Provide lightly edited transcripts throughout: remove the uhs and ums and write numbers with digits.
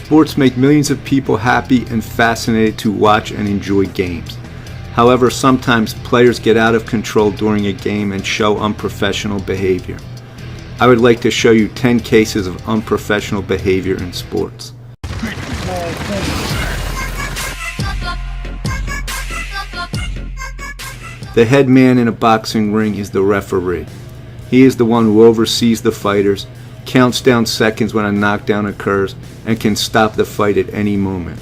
Sports make millions of people happy and fascinated to watch and enjoy games. However, sometimes players get out of control during a game and show unprofessional behavior. I would like to show you 10 cases of unprofessional behavior in sports. The head man in a boxing ring is the referee. He is the one who oversees the fighters, counts down seconds when a knockdown occurs, and can stop the fight at any moment.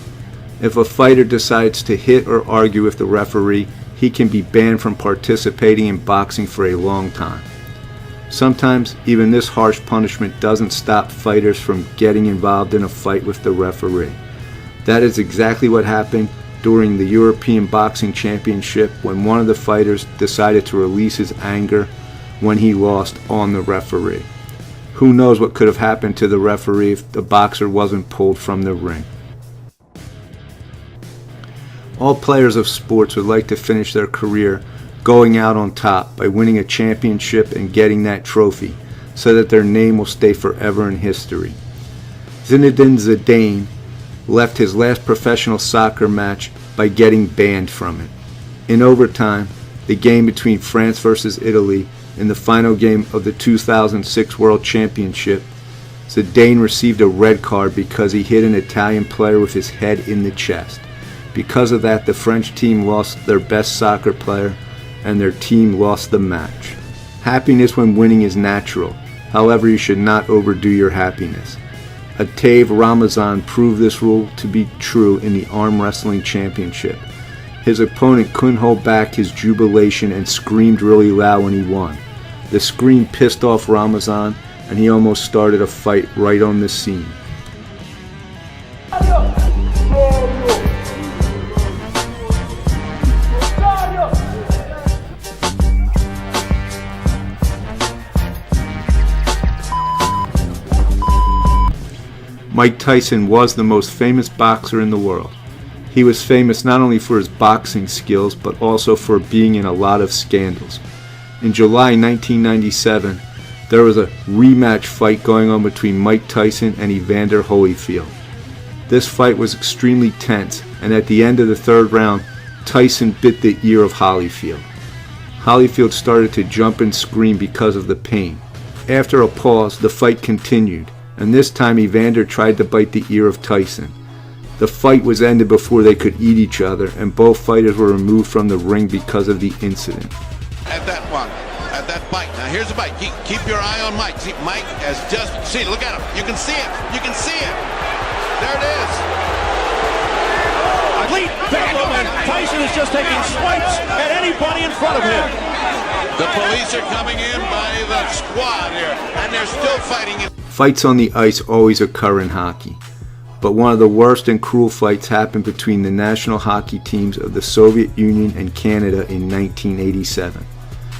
If a fighter decides to hit or argue with the referee, he can be banned from participating in boxing for a long time. Sometimes, even this harsh punishment doesn't stop fighters from getting involved in a fight with the referee. That is exactly what happened during the European Boxing Championship when one of the fighters decided to release his anger when he lost on the referee. Who knows what could have happened to the referee if the boxer wasn't pulled from the ring. All players of sports would like to finish their career going out on top by winning a championship and getting that trophy so that their name will stay forever in history. Zinedine Zidane left his last professional soccer match by getting banned from it. In overtime, the game between France versus Italy in the final game of the 2006 World Championship, Zidane received a red card because he hit an Italian player with his head in the chest. Because of that, the French team lost their best soccer player and their team lost the match. Happiness when winning is natural. However, you should not overdo your happiness. Atave Ramazan proved this rule to be true in the arm wrestling championship. His opponent couldn't hold back his jubilation and screamed really loud when he won. The scream pissed off Ramazan and he almost started a fight right on the scene. Mike Tyson was the most famous boxer in the world. He was famous not only for his boxing skills, but also for being in a lot of scandals. In July 1997, there was a rematch fight going on between Mike Tyson and Evander Holyfield. This fight was extremely tense, and at the end of the third round, Tyson bit the ear of Holyfield. Holyfield started to jump and scream because of the pain. After a pause, the fight continued, and this time Evander tried to bite the ear of Tyson. The fight was ended before they could eat each other, and both fighters were removed from the ring because of the incident. At that bite. Now here's the bite. Keep your eye on Mike. See, Mike has just, look at him. You can see it. You can see it. There it is. Complete bedlam, and Tyson is just taking swipes at anybody in front of him. The police are coming in by the squad here, and they're still fighting it. Fights on the ice always occur in hockey, but one of the worst and cruel fights happened between the national hockey teams of the Soviet Union and Canada in 1987.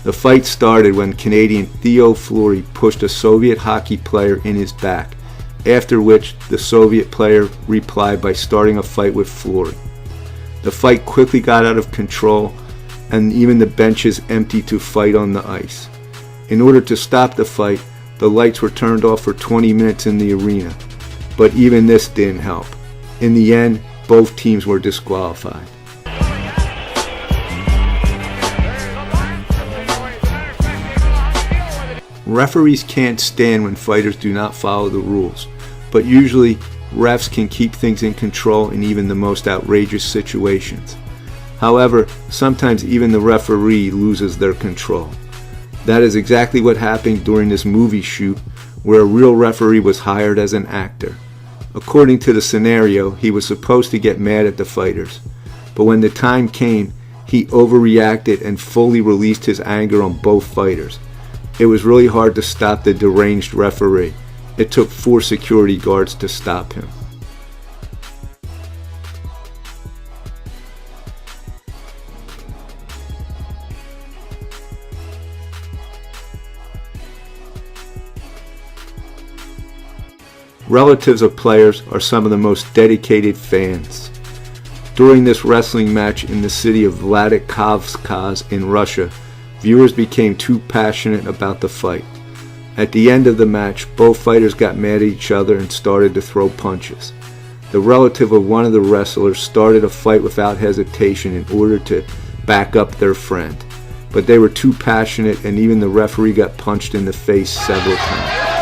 The fight started when Canadian Theo Fleury pushed a Soviet hockey player in his back, after which the Soviet player replied by starting a fight with Fleury. The fight quickly got out of control, and even the benches emptied to fight on the ice. In order to stop the fight, the lights were turned off for 20 minutes in the arena, but even this didn't help. In the end, both teams were disqualified. Referees can't stand when fighters do not follow the rules, but usually refs can keep things in control in even the most outrageous situations. However, sometimes even the referee loses their control. That is exactly what happened during this movie shoot where a real referee was hired as an actor. According to the scenario, he was supposed to get mad at the fighters, but when the time came, he overreacted and fully released his anger on both fighters. It was really hard to stop the deranged referee. It took 4 security guards to stop him. Relatives of players are some of the most dedicated fans. During this wrestling match in the city of Vladikavkaz in Russia, viewers became too passionate about the fight. At the end of the match, both fighters got mad at each other and started to throw punches. the relative of one of the wrestlers started a fight without hesitation in order to back up their friend. But they were too passionate, and even the referee got punched in the face several times.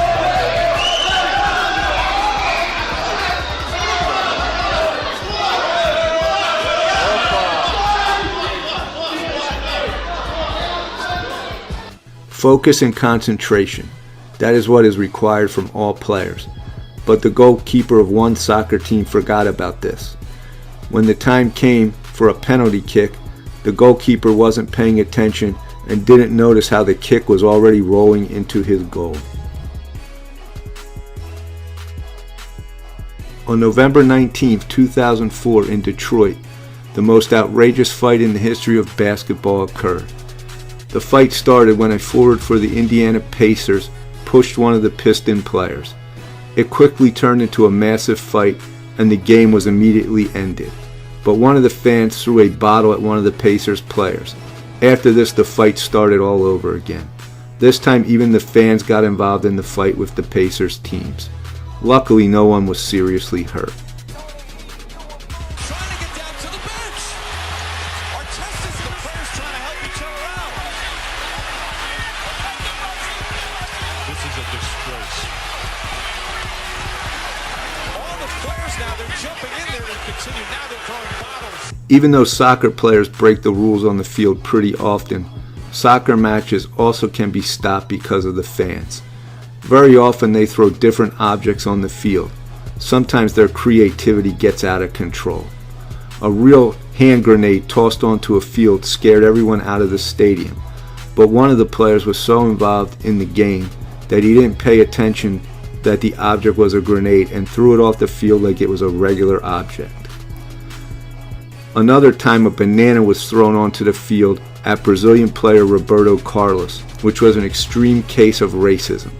Focus and concentration. That is what is required from all players. But the goalkeeper of one soccer team forgot about this. When the time came for a penalty kick, the goalkeeper wasn't paying attention and didn't notice how the kick was already rolling into his goal. On November 19, 2004 in Detroit, the most outrageous fight in the history of basketball occurred. The fight started when a forward for the Indiana Pacers pushed one of the Piston players. It quickly turned into a massive fight and the game was immediately ended. But one of the fans threw a bottle at one of the Pacers players. After this, the fight started all over again. This time even the fans got involved in the fight with the Pacers teams. Luckily, no one was seriously hurt. Even though soccer players break the rules on the field pretty often, soccer matches also can be stopped because of the fans. Very often they throw different objects on the field. Sometimes their creativity gets out of control. A real hand grenade tossed onto a field scared everyone out of the stadium, but one of the players was so involved in the game that he didn't pay attention that the object was a grenade and threw it off the field like it was a regular object. Another time a banana was thrown onto the field at Brazilian player Roberto Carlos, which was an extreme case of racism.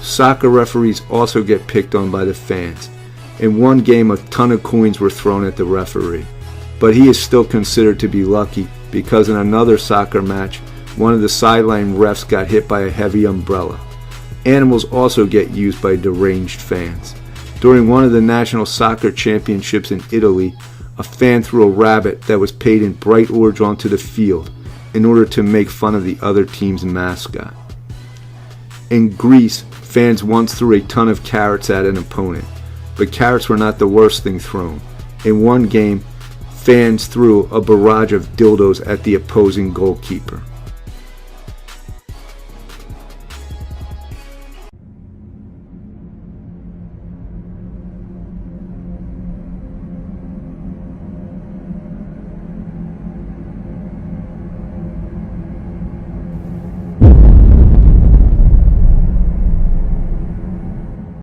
Soccer referees also get picked on by the fans. In one game, a ton of coins were thrown at the referee, but he is still considered to be lucky because in another soccer match, one of the sideline refs got hit by a heavy umbrella. Animals also get used by deranged fans. During one of the national soccer championships in Italy, a fan threw a rabbit that was painted in bright orange onto the field in order to make fun of the other team's mascot. In Greece, fans once threw a ton of carrots at an opponent, but carrots were not the worst thing thrown. In one game, fans threw a barrage of dildos at the opposing goalkeeper.